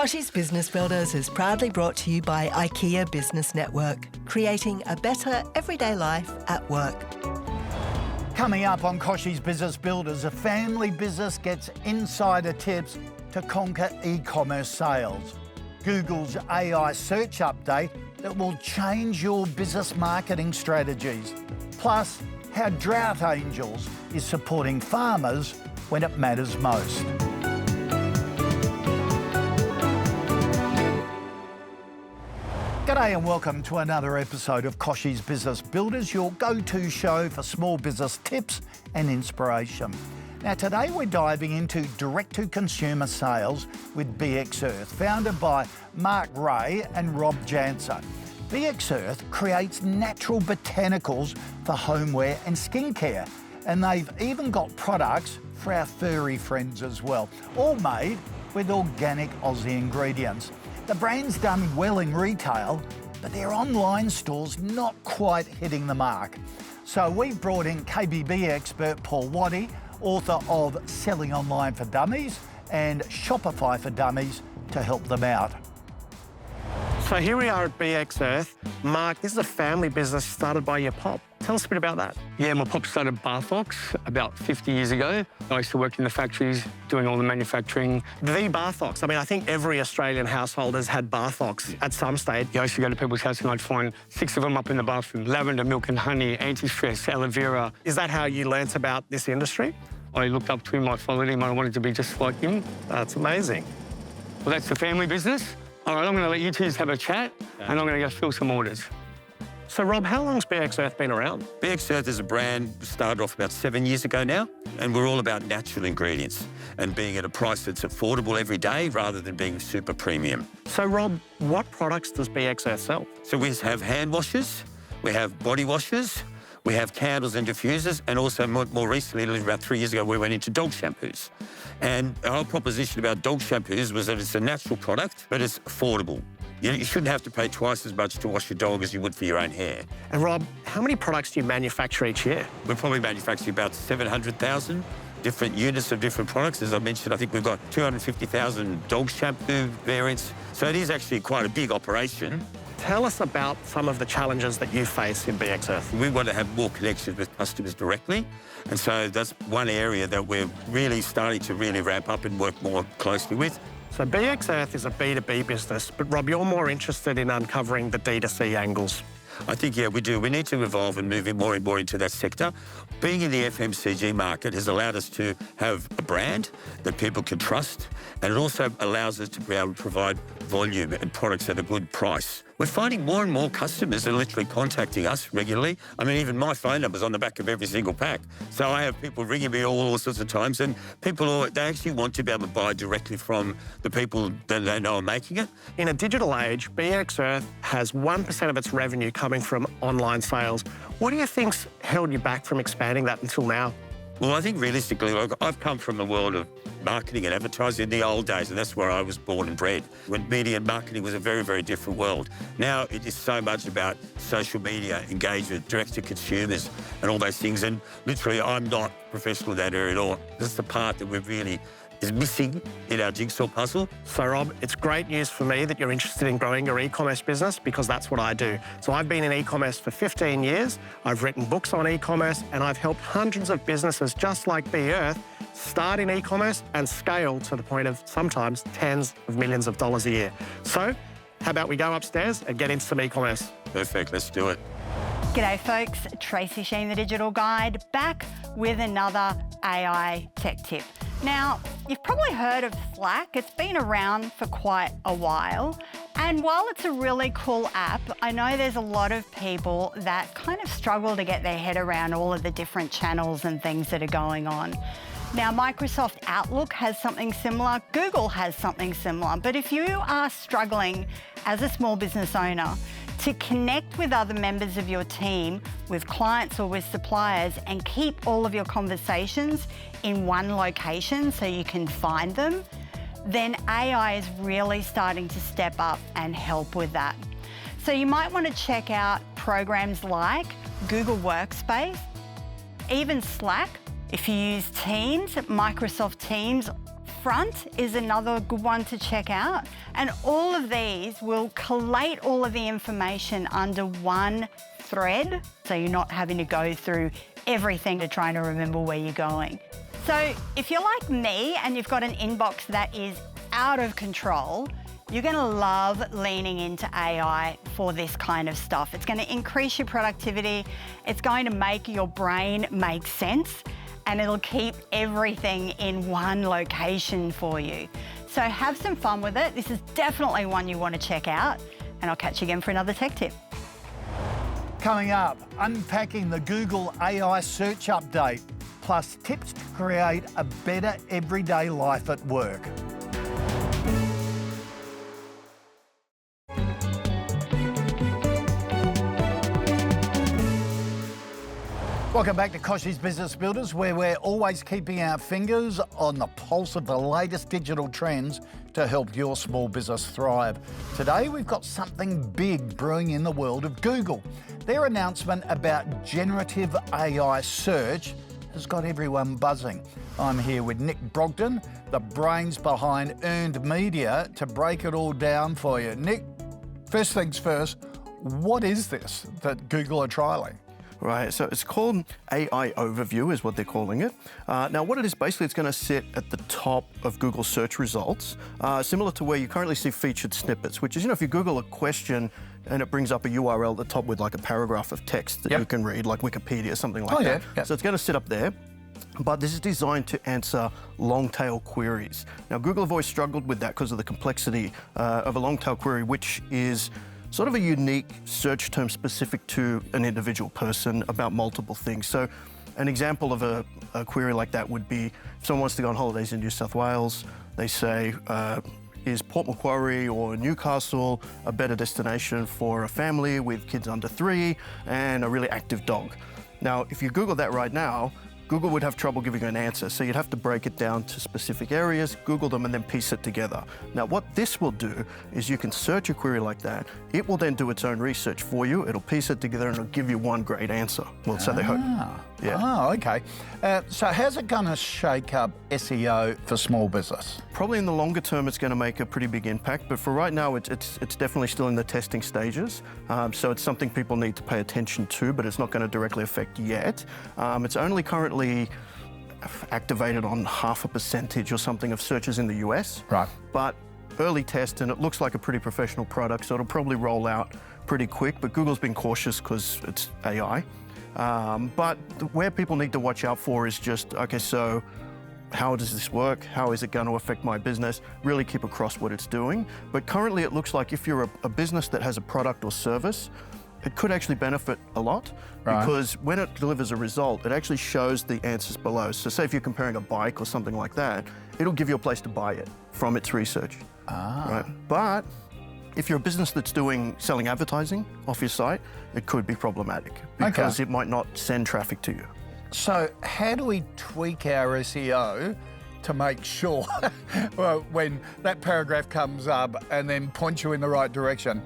Kochie's Business Builders is proudly brought to you by IKEA Business Network, creating a better everyday life at work. Coming up on Kochie's Business Builders, a family business gets insider tips to conquer e-commerce sales. Google's AI search update that will change your business marketing strategies. Plus, how Drought Angels is supporting farmers when it matters most. G'day and welcome to another episode of Kochie's Business Builders, your go-to show for small business tips and inspiration. Now today we're diving into direct-to-consumer sales with BX Earth, founded by Mark Ray and Rob Janser. BX Earth creates natural botanicals for homeware and skincare, and they've even got products for our furry friends as well, all made with organic Aussie ingredients. The brand's done well in retail, but their online store's not quite hitting the mark. So we've brought in KBB expert Paul Waddy, author of Selling Online for Dummies and Shopify for Dummies, to help them out. So here we are at BX Earth. Mark, this is a family business started by your pop. Tell us a bit about that. Yeah, my pop started Barthox about 50 years ago. I used to work in the factories doing all the manufacturing. The Barthox. I mean, I think every Australian household has had Barthox at some stage. Yeah, I used to go to people's house and I'd find 6 of them up in the bathroom. Lavender, milk and honey, anti-stress, aloe vera. Is that how you learnt about this industry? I looked up to him, I followed him, I wanted to be just like him. That's amazing. Well, that's the family business. All right, I'm going to let you two have a chat and I'm going to go fill some orders. So, Rob, how long's BX Earth been around? BX Earth is a brand started off about 7 years ago now, and we're all about natural ingredients and being at a price that's affordable every day rather than being super premium. So, Rob, what products does BX Earth sell? So we have hand washes, we have body washes, we have candles and diffusers, and also more recently, about 3 years ago, we went into dog shampoos. And our proposition about dog shampoos was that it's a natural product, but it's affordable. You shouldn't have to pay twice as much to wash your dog as you would for your own hair. And Rob, how many products do you manufacture each year? We're probably manufacturing about 700,000 different units of different products. As I mentioned, I think we've got 250,000 dog shampoo variants. So it is actually quite a big operation. Tell us about some of the challenges that you face in BX Earth. We want to have more connections with customers directly. And so that's one area that we're really starting to really ramp up and work more closely with. So BX Earth is a B2B business, but Rob, you're more interested in uncovering the D2C angles. I think, yeah, we do. We need to evolve and move more and more into that sector. Being in the FMCG market has allowed us to have a brand that people can trust, and it also allows us to be able to provide volume and products at a good price. We're finding more and more customers are literally contacting us regularly. I mean, even my phone number's on the back of every single pack. So I have people ringing me all sorts of times, and they actually want to be able to buy directly from the people that they know are making it. In a digital age, BX Earth has 1% of its revenue coming from online sales. What do you think's held you back from expanding that until now? Well, I think realistically, look, I've come from the world of marketing and advertising in the old days, and that's where I was born and bred, when media and marketing was a very, very different world. Now it is so much about social media, engagement, direct to consumers and all those things, and literally I'm not professional in that area at all. That's the part that we're really is missing in our jigsaw puzzle. So, Rob, it's great news for me that you're interested in growing your e-commerce business, because that's what I do. So I've been in e-commerce for 15 years. I've written books on e-commerce, and I've helped hundreds of businesses just like BX Earth start in e-commerce and scale to the point of sometimes tens of millions of dollars a year. So how about we go upstairs and get into some e-commerce? Perfect, let's do it. G'day folks, Tracy Sheen, the Digital Guide, back with another AI tech tip. Now, you've probably heard of Slack. It's been around for quite a while. And while it's a really cool app, I know there's a lot of people that kind of struggle to get their head around all of the different channels and things that are going on. Now, Microsoft Outlook has something similar, Google has something similar, but if you are struggling as a small business owner to connect with other members of your team, with clients or with suppliers, and keep all of your conversations in one location so you can find them, then AI is really starting to step up and help with that. So you might want to check out programs like Google Workspace, even Slack. If you use Teams, Microsoft Teams, Front is another good one to check out. And all of these will collate all of the information under one thread, so you're not having to go through everything to try to remember where you're going. So if you're like me and you've got an inbox that is out of control, you're going to love leaning into AI for this kind of stuff. It's going to increase your productivity, it's going to make your brain make sense, and it'll keep everything in one location for you. So have some fun with it. This is definitely one you want to check out, and I'll catch you again for another tech tip. Coming up, unpacking the Google AI search update, plus tips to create a better everyday life at work. Welcome back to Kochie's Business Builders, where we're always keeping our fingers on the pulse of the latest digital trends to help your small business thrive. Today, we've got something big brewing in the world of Google. Their announcement about generative AI search has got everyone buzzing. I'm here with Nick Brogden, the brains behind Earned Media, to break it all down for you. Nick, first things first, what is this that Google are trialling? Right, so it's called AI Overview is what they're calling it. Now what it is, basically it's going to sit at the top of Google search results, similar to where you currently see featured snippets, which is, if you Google a question and it brings up a URL at the top with like a paragraph of text that you can read, like Wikipedia, something like that. Yeah. So it's going to sit up there. But this is designed to answer long-tail queries. Now, Google have always struggled with that because of the complexity of a long-tail query, which is sort of a unique search term specific to an individual person about multiple things. So an example of a query like that would be if someone wants to go on holidays in New South Wales, they say, is Port Macquarie or Newcastle a better destination for a family with kids under 3 and a really active dog? Now, if you Google that right now, Google would have trouble giving you an answer, so you'd have to break it down to specific areas, Google them, and then piece it together. Now, what this will do is you can search a query like that. It will then do its own research for you. It'll piece it together, and it'll give you one great answer. Well, so they hope. Yeah. Oh, okay. So how's it going to shake up SEO for small business? Probably in the longer term, it's going to make a pretty big impact, but for right now, it's definitely still in the testing stages. So it's something people need to pay attention to, but it's not going to directly affect yet. It's only currently activated on 0.5% or something of searches in the US. Right. But early test, and it looks like a pretty professional product, so it'll probably roll out pretty quick, but Google's been cautious because it's AI. But where people need to watch out for is just, okay, so how does this work? How is it going to affect my business? Really keep across what it's doing. But currently it looks like if you're a business that has a product or service, it could actually benefit a lot because when it delivers a result, it actually shows the answers below. So say if you're comparing a bike or something like that, it'll give you a place to buy it from its research. Right? But if you're a business that's selling advertising off your site, it could be problematic because it might not send traffic to you. So how do we tweak our SEO to make sure well, when that paragraph comes up and then points you in the right direction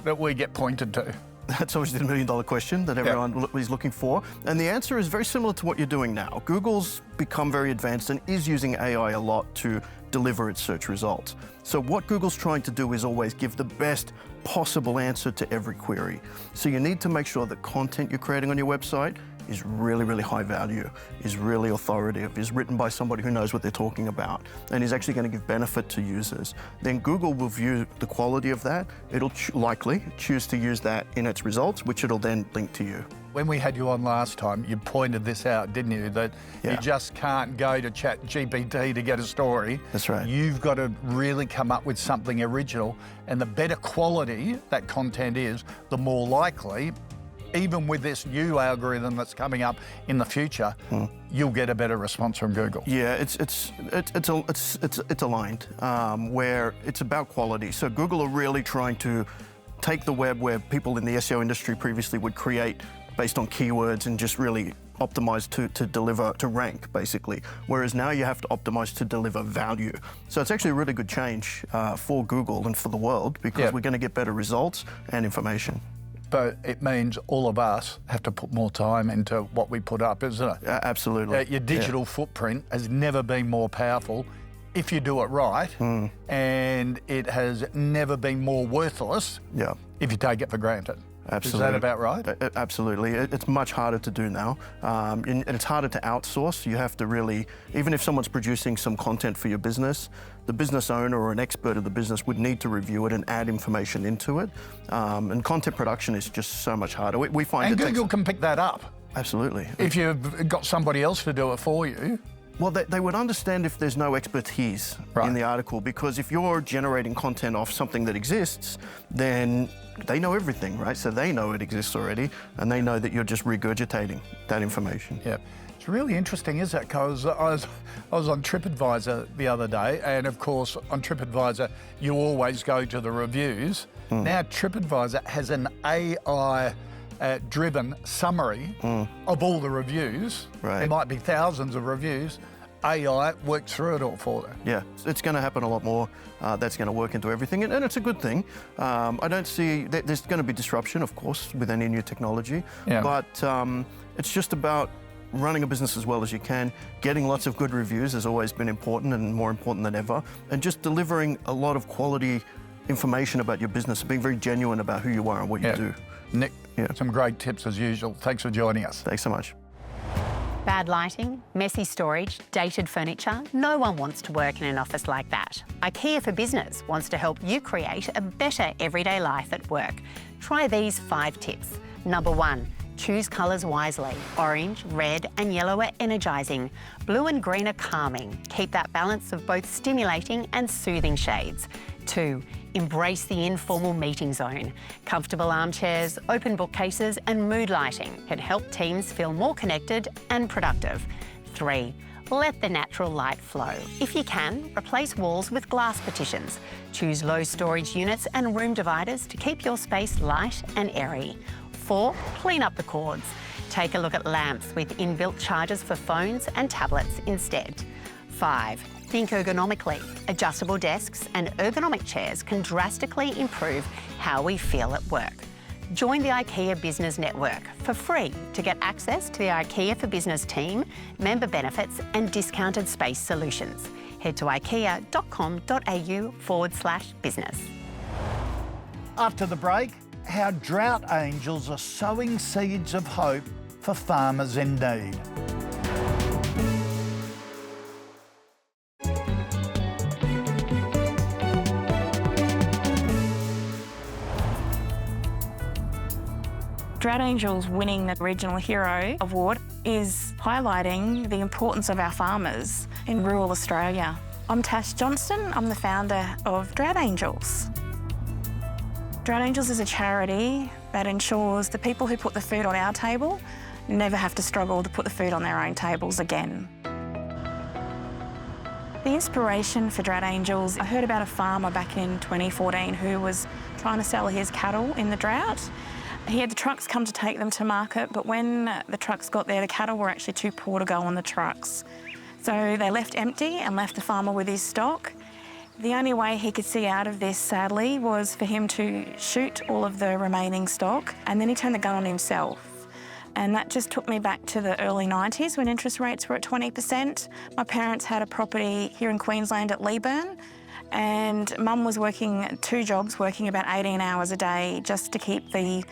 that we get pointed to? That's obviously the million-dollar question that everyone is looking for. And the answer is very similar to what you're doing now. Google's become very advanced and is using AI a lot to deliver its search results. So what Google's trying to do is always give the best possible answer to every query. So you need to make sure the content you're creating on your website is really, really high value, is really authoritative, is written by somebody who knows what they're talking about, and is actually going to give benefit to users. Then Google will view the quality of that. It'll likely choose to use that in its results, which it'll then link to you. When we had you on last time, you pointed this out, didn't you? That you just can't go to ChatGPT to get a story. That's right. You've got to really come up with something original, and the better quality that content is, the more likely, even with this new algorithm that's coming up in the future, you'll get a better response from Google. Yeah, it's aligned where it's about quality. So Google are really trying to take the web where people in the SEO industry previously would create based on keywords and just really optimize to deliver, to rank basically. Whereas now you have to optimize to deliver value. So it's actually a really good change for Google and for the world because we're going to get better results and information. But it means all of us have to put more time into what we put up, isn't it? Absolutely. Your digital footprint has never been more powerful if you do it right, and it has never been more worthless if you take it for granted. Absolutely. Is that about right? Absolutely. It's much harder to do now, and it's harder to outsource. You have to really, even if someone's producing some content for your business, the business owner or an expert of the business would need to review it and add information into it. And content production is just so much harder. We find and Google can pick that up. Absolutely. If you've got somebody else to do it for you. Well, they would understand if there's no expertise in the article, because if you're generating content off something that exists, then they know everything, right? So they know it exists already, and they know that you're just regurgitating that information. Yeah. It's really interesting, isn't it? Because I was on TripAdvisor the other day, and of course, on TripAdvisor, you always go to the reviews. Now, TripAdvisor has an AI driven summary of all the reviews. There might be thousands of reviews. AI works through it all for them. Yeah, it's going to happen a lot more. That's going to work into everything, and it's a good thing. I don't see that there's going to be disruption, of course, with any new technology. But it's just about running a business as well as you can. Getting lots of good reviews has always been important, and more important than ever. And just delivering a lot of quality information about your business, being very genuine about who you are and what you do. Nick, some great tips as usual. Thanks for joining us. Thanks so much. Bad lighting, messy storage, dated furniture. No one wants to work in an office like that. IKEA for Business wants to help you create a better everyday life at work. Try these 5 tips. Number 1, choose colours wisely. Orange, red and yellow are energising. Blue and green are calming. Keep that balance of both stimulating and soothing shades. 2, embrace the informal meeting zone. Comfortable armchairs, open bookcases and mood lighting can help teams feel more connected and productive. 3, let the natural light flow. If you can, replace walls with glass partitions. Choose low storage units and room dividers to keep your space light and airy. 4, clean up the cords. Take a look at lamps with inbuilt chargers for phones and tablets instead. 5, think ergonomically. Adjustable desks and ergonomic chairs can drastically improve how we feel at work. Join the IKEA Business Network for free to get access to the IKEA for Business team, member benefits and discounted space solutions. Head to ikea.com.au/business. After the break, how Drought Angels are sowing seeds of hope for farmers in need. Drought Angels winning the Regional Hero Award is highlighting the importance of our farmers in rural Australia. I'm Tash Johnston, I'm the founder of Drought Angels. Drought Angels is a charity that ensures the people who put the food on our table never have to struggle to put the food on their own tables again. The inspiration for Drought Angels, I heard about a farmer back in 2014 who was trying to sell his cattle in the drought. He had the trucks come to take them to market, but when the trucks got there, the cattle were actually too poor to go on the trucks. So they left empty and left the farmer with his stock. The only way he could see out of this, sadly, was for him to shoot all of the remaining stock, and then he turned the gun on himself. And that just took me back to the early 90s when interest rates were at 20%. My parents had a property here in Queensland at Leeburn, and Mum was working 2 jobs, working about 18 hours a day just to keep the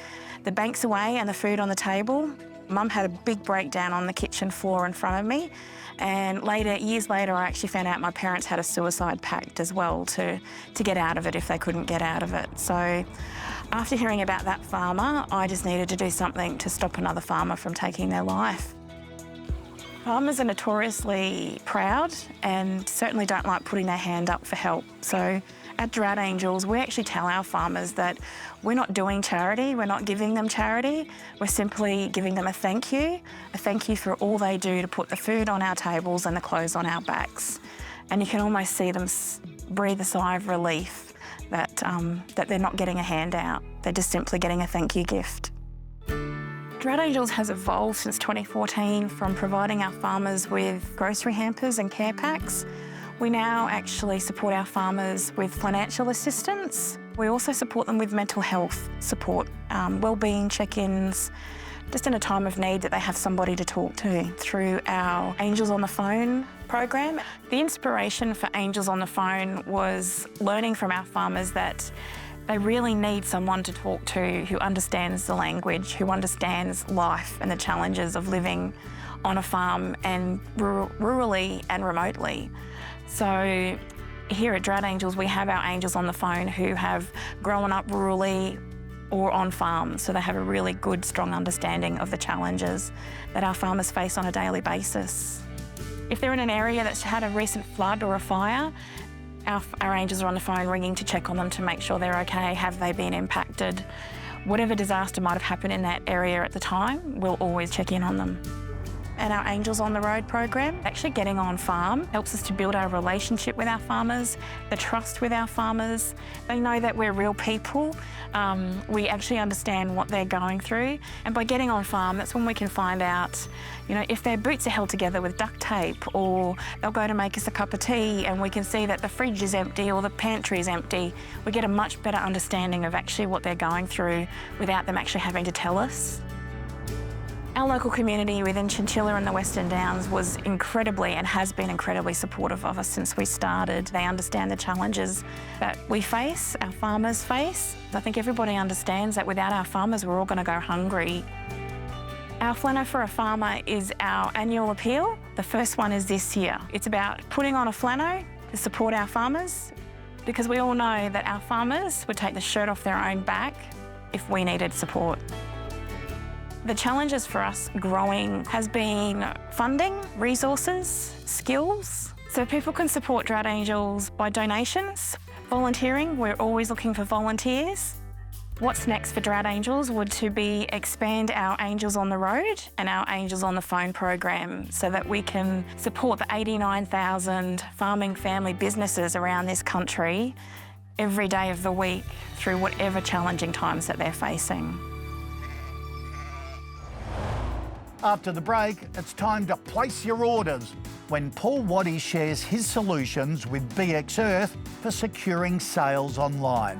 banks away and the food on the table. Mum had a big breakdown on the kitchen floor in front of me, and years later, I actually found out my parents had a suicide pact as well to get out of it if they couldn't get out of it. So after hearing about that farmer, I just needed to do something to stop another farmer from taking their life. Farmers are notoriously proud and certainly don't like putting their hand up for help. So at Drought Angels, we actually tell our farmers that we're not doing charity, we're not giving them charity, we're simply giving them a thank you for all they do to put the food on our tables and the clothes on our backs. And you can almost see them breathe a sigh of relief that they're not getting a handout, they're just simply getting a thank you gift. Drought Angels has evolved since 2014 from providing our farmers with grocery hampers and care packs. We now actually support our farmers with financial assistance. We also support them with mental health support, wellbeing check-ins, just in a time of need that they have somebody to talk to. Through our Angels on the Phone program. The inspiration for Angels on the Phone was learning from our farmers that they really need someone to talk to who understands the language, who understands life and the challenges of living on a farm and rurally and remotely. So here at Drought Angels, we have our Angels on the Phone who have grown up rurally or on farms, so they have a really good, strong understanding of the challenges that our farmers face on a daily basis. If they're in an area that's had a recent flood or a fire, our Angels are on the phone ringing to check on them to make sure they're okay. Have they been impacted? Whatever disaster might have happened in that area at the time, we'll always check in on them. And our Angels on the Road program, actually getting on farm helps us to build our relationship with our farmers, the trust with our farmers. They know that we're real people. We actually understand what they're going through. And by getting on farm, that's when we can find out, if their boots are held together with duct tape, or they'll go to make us a cup of tea and we can see that the fridge is empty or the pantry is empty. We get a much better understanding of actually what they're going through without them actually having to tell us. Our local community within Chinchilla and the Western Downs was incredibly and has been incredibly supportive of us since we started. They understand the challenges that we face, our farmers face. I think everybody understands that without our farmers, we're all going to go hungry. Our Flano for a Farmer is our annual appeal. The first one is this year. It's about putting on a flano to support our farmers, because we all know that our farmers would take the shirt off their own back if we needed support. The challenges for us growing has been funding, resources, skills. So people can support Drought Angels by donations. Volunteering, we're always looking for volunteers. What's next for Drought Angels would to be expand our Angels on the Road and our Angels on the Phone program so that we can support the 89,000 farming family businesses around this country every day of the week through whatever challenging times that they're facing. After the break, it's time to place your orders when Paul Waddy shares his solutions with BX Earth for securing sales online.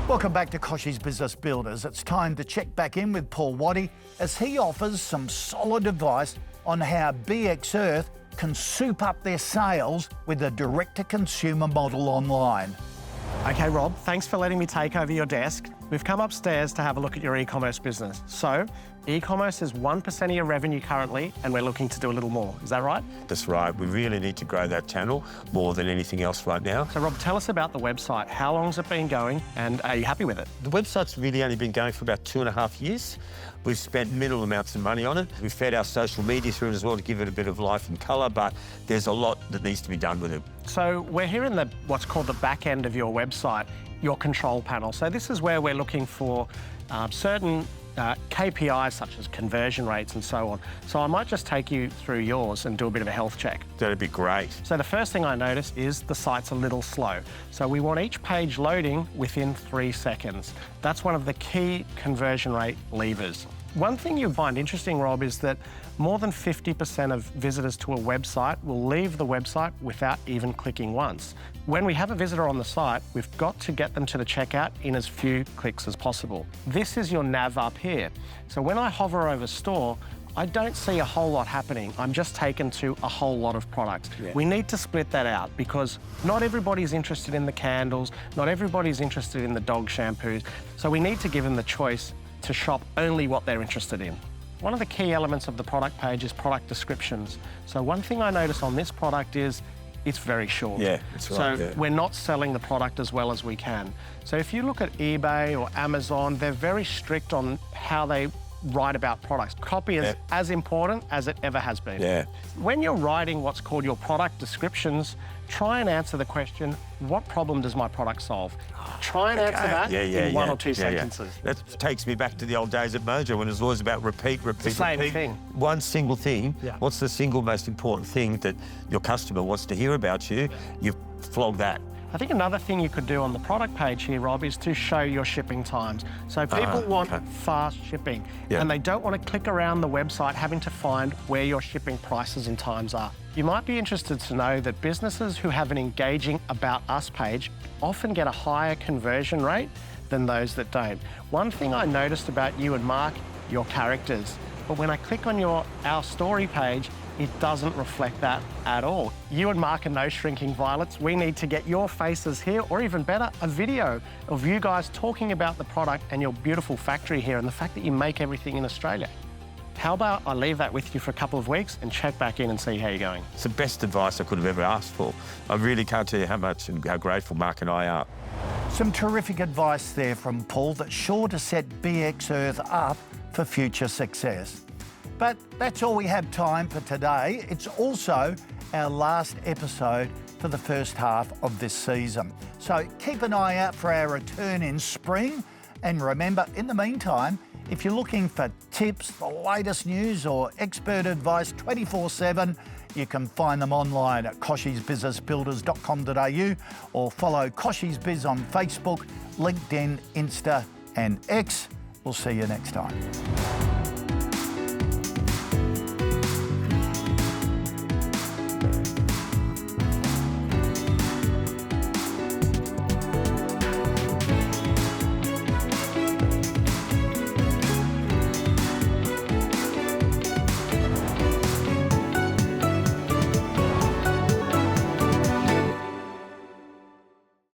Welcome back to Kochie's Business Builders. It's time to check back in with Paul Waddy as he offers some solid advice on how BX Earth can soup up their sales with a direct-to-consumer model online. Okay, Rob, thanks for letting me take over your desk. We've come upstairs to have a look at your e-commerce business. So, e-commerce is 1% of your revenue currently, and we're looking to do a little more. Is that right? That's right. We really need to grow that channel more than anything else right now. So, Rob, tell us about the website. How long's it been going, and are you happy with it? The website's really only been going for about 2.5 years. We've spent minimal amounts of money on it. We've fed our social media through it as well to give it a bit of life and colour, but there's a lot that needs to be done with it. So we're here in what's called the back end of your website, your control panel. So this is where we're looking for certain KPIs such as conversion rates and so on. So I might just take you through yours and do a bit of a health check. That'd be great. So the first thing I noticed is the site's a little slow. So we want each page loading within 3 seconds. That's one of the key conversion rate levers. One thing you'll find interesting, Rob, is that more than 50% of visitors to a website will leave the website without even clicking once. When we have a visitor on the site, we've got to get them to the checkout in as few clicks as possible. This is your nav up here. So when I hover over store, I don't see a whole lot happening. I'm just taken to a whole lot of products. Yeah. We need to split that out because not everybody's interested in the candles, not everybody's interested in the dog shampoos. So we need to give them the choice to shop only what they're interested in. One of the key elements of the product page is product descriptions. So one thing I notice on this product is it's very short. Yeah, that's right. So we're not selling the product as well as we can. So if you look at eBay or Amazon, they're very strict on how they write about products. Copy is as important as it ever has been. Yeah. When you're writing what's called your product descriptions, try and answer the question, what problem does my product solve? Try and answer that in 1 or 2 sentences. That takes me back to the old days at Mojo when it was always about repeat. Same thing. One single thing. Yeah. What's the single most important thing that your customer wants to hear about you? You flog that. I think another thing you could do on the product page here, Rob, is to show your shipping times. So people want fast shipping, and they don't want to click around the website having to find where your shipping prices and times are. You might be interested to know that businesses who have an engaging About Us page often get a higher conversion rate than those that don't. One thing I noticed about you and Mark, your characters, but when I click on our story page, it doesn't reflect that at all. You and Mark are no shrinking violets. We need to get your faces here, or even better, a video of you guys talking about the product and your beautiful factory here and the fact that you make everything in Australia. How about I leave that with you for a couple of weeks and check back in and see how you're going? It's the best advice I could have ever asked for. I really can't tell you how much and how grateful Mark and I are. Some terrific advice there from Paul that's sure to set BX Earth up for future success. But that's all we have time for today. It's also our last episode for the first half of this season. So keep an eye out for our return in spring. And remember, in the meantime, if you're looking for tips, the latest news or expert advice 24/7, you can find them online at kochiesbusinessbuilders.com.au or follow Kochie's Biz on Facebook, LinkedIn, Insta and X. We'll see you next time.